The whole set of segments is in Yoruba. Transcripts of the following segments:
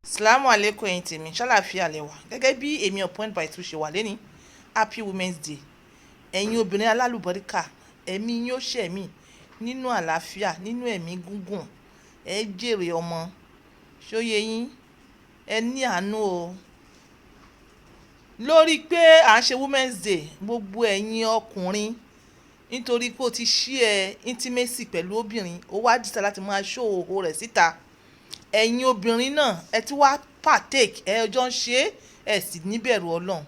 Salamu alaikum ẹ̀yin tèmi ṣàlàáfíà lẹ wà gẹ́gẹ́ bí èmi point by two ṣe wà lẹ́ni happy women's day ẹ̀yin obìnrin alálùbọ́ríkà ẹ̀mí yín ó ṣẹ̀mí nínú àlàáfíà nínú ẹ̀mí gúngùn ẹ jèrè ọmọ ṣóyè yín ẹ ní àánú o lórí pé à ń ṣe women's day gbogbo ẹ̀yin ọkùnrin nítorí pé o ti ṣí ẹ intimacy pẹ̀lú obìnrin ó wá dìtà láti máa ṣó òhò rẹ̀ síta ẹ̀yin obìnrin náà ẹ ti wá partake ẹ jọ ń ṣe ẹ sì níbẹ̀rù ọlọ́run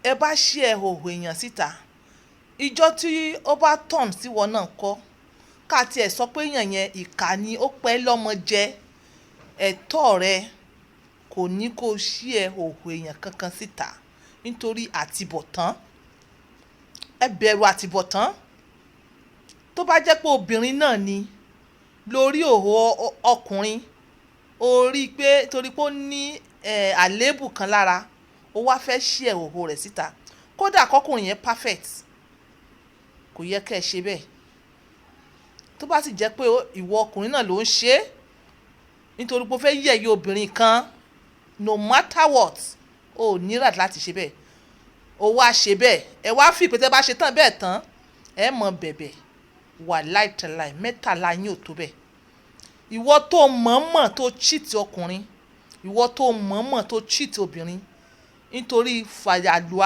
ẹ bá ṣí ẹ hòhò èèyàn síta ìjọ tí ó bá tọ̀n síwọ náà kọ́ ká tiẹ̀ sọ pé èèyàn yẹn ìkà ni ó pẹ́ lọ́mọ jẹ ẹ̀tọ́ rẹ kò ní kó ṣí ẹ hòhò èèyàn kankan síta nítorí àtibọ̀tán ẹ bẹ̀rù àtibọ̀tán tó bá jẹ́ pé obìnrin náà ni lórí òhò ọkùnrin ó rí i pé torí pé ó ní àléébù kan lára ó wá fẹ́ ṣí ẹ̀ òhò rẹ̀ síta kódà kọkùnrin yẹn perfect kò yẹ kẹ́ ẹ ṣe bẹ́ẹ̀ tó bá sì jẹ́ pé ìwọ ọkùnrin náà ló ń ṣe é nítorí pé ó fẹ́ yẹ̀yẹ́ obìnrin kan no matter what ó níra láti ṣe bẹ́ẹ̀ ó wá ṣe bẹ́ẹ̀ ẹ wá fi ìpètè bá ṣe tán bẹ́ẹ̀ tán ẹ mọ bẹ̀bẹ̀ wà láìtẹ̀láì mẹ́tàlá yín ò tó bẹ́ẹ̀ ìwọ tó mọ̀ọ́mọ̀ tó cheat ọkùnrin ìwọ tó mọ̀ọ́mọ̀ tó cheat obìnrin nítorí fàyàlù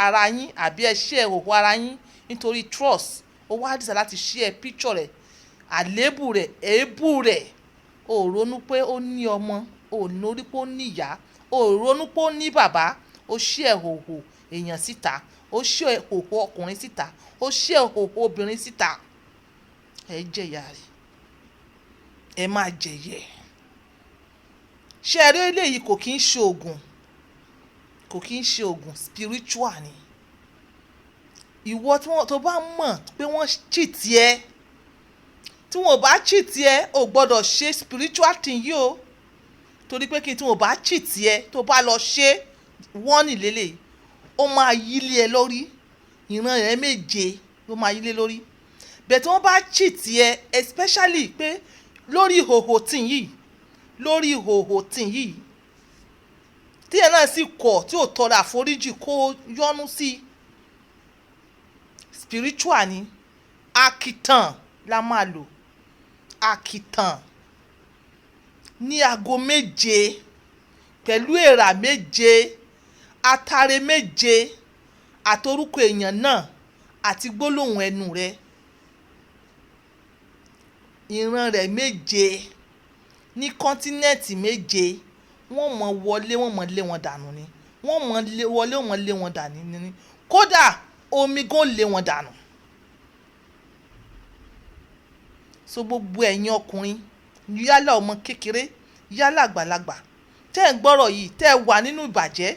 ara yín àbí ẹ ṣe òhò ara yín nítorí trust ó wá dìsà láti ṣe ẹ picture rẹ̀ àléébù rẹ̀ èébù rẹ̀ ó ronú pé ó ní ọmọ ó lórí pé ó ní ìyá ó ronú pé ó ní bàbá ó ṣe ẹ òhò èèyàn síta ó ṣe ẹ òhò ọkùnrin síta ó ṣe ẹ òhò obìnrin síta ẹ jẹ̀yà rẹ̀ ẹ máa jẹ̀yẹ̀ ṣe eré eléyìí kò kí ń ṣe oògùn kò kí ń ṣe oògùn spiritual ni ìwọ tó bá mọ̀ pé wọ́n cheat ẹ tí wọn ò bá cheat ẹ ò gbọ́dọ̀ ṣe spiritual thing yìí o torí pé kí n tí wọn ò bá cheat ẹ tó bá lọ ṣe wọ́n nílélẹ̀ ó máa yílé ẹ lórí ìran rẹ méje ló máa yílé lórí bẹ́ẹ̀ tí wọ́n bá cheat ẹ especially pé lórí ìhòhò tìn yìí lórí ìhòhò tìn yìí tí ẹ náà sì kọ̀ tí ò tọrọ àforíjì kó yọ́nú sí spiritual ni Akitan la máa lò Akitan ní aago méje pẹ̀lú èèrà méje atare méje àtorúkọ èèyàn náà àti gbólóhùn ẹnu rẹ̀ ìran rẹ̀ méje ní kọ́ńtínẹ́ẹ̀tì méje wọ́n mọ̀ wọlé wọ́n mọ̀ lé wọn dànù ni wọ́n mọ̀ wọlé wọ́n mọ̀ lé wọn dànù ni kódà omi gan lé wọn dànù. So gbogbo ẹ̀yin ọkùnrin yálà ọmọ kékeré yálà àgbàlagbà tẹ́ ẹ̀ ń gbọ́rọ̀ yìí tẹ́ ẹ wà nínú ìbàjẹ́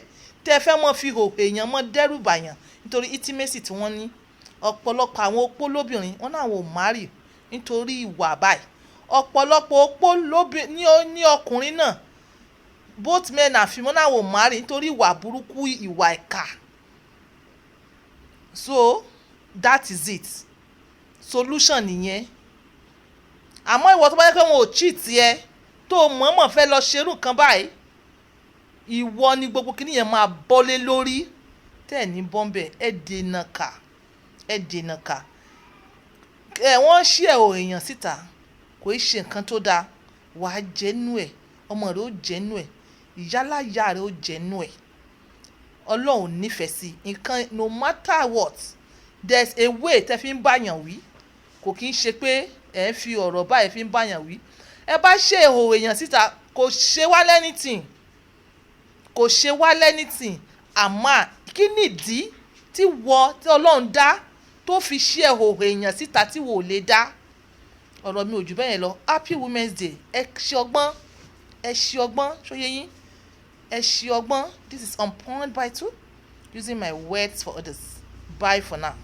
tẹ́ ẹ fẹ́ mọ́ fi hò èèyàn mọ́ dẹ́rù bàyàn nítorí intimacy tí wọ́n ní ọ̀pọ̀lọpọ̀ àwọn opó lóbìnrin wọn náà wò márì nítorí ìwà báyìí ọ̀pọ̀lọpọ̀ opó ní ọkùnrin náà both men and female náà wò márì nítorí ìwà burúkú ìwà ìkà so that is it solution nìyẹn àmọ́ ìwọ tó bá yẹ kí wọn ò cheat ẹ tó mọ̀ọ́mọ̀ fẹ́ lọ ṣerú nǹkan báyìí ìwọ ni gbogbo kìíní yẹn máa bọ́lé lórí tẹ́ ẹ̀ ní bọ́m̀bẹ̀ ẹ̀ dènà kà wọ́n ṣí ẹ̀ ò èèyàn síta kò í ṣe nǹkan tó dáa wàá jẹ́nu ẹ̀ ọmọ rẹ̀ ó jẹ́nu ẹ̀ ìyálàyà rẹ̀ ó jẹ́nu ẹ̀ ọlọ́run nífẹ̀ẹ́ sí nǹkan no matter what there's a way tẹ́ fi ń báyàn wí kò kí ń ṣe pé ẹ̀ ń fi ọ̀rọ̀ báyìí fi ń báyàn wí ẹ bá ṣe ìhò èèyàn síta kò ṣe wá lẹ́nìtìn àmọ́ kí nìdí tí ọlọ́run dá tó fi ṣí ẹ̀hò èèyàn síta tí wò lè dá ọ̀rọ̀ mi ò jù bẹ́ẹ̀ lọ happy women's day ẹ ṣe ọgbọ́n ṣóyé yín ẹ ṣe ọgbọ́n this is on point by two using my words for others bye for now.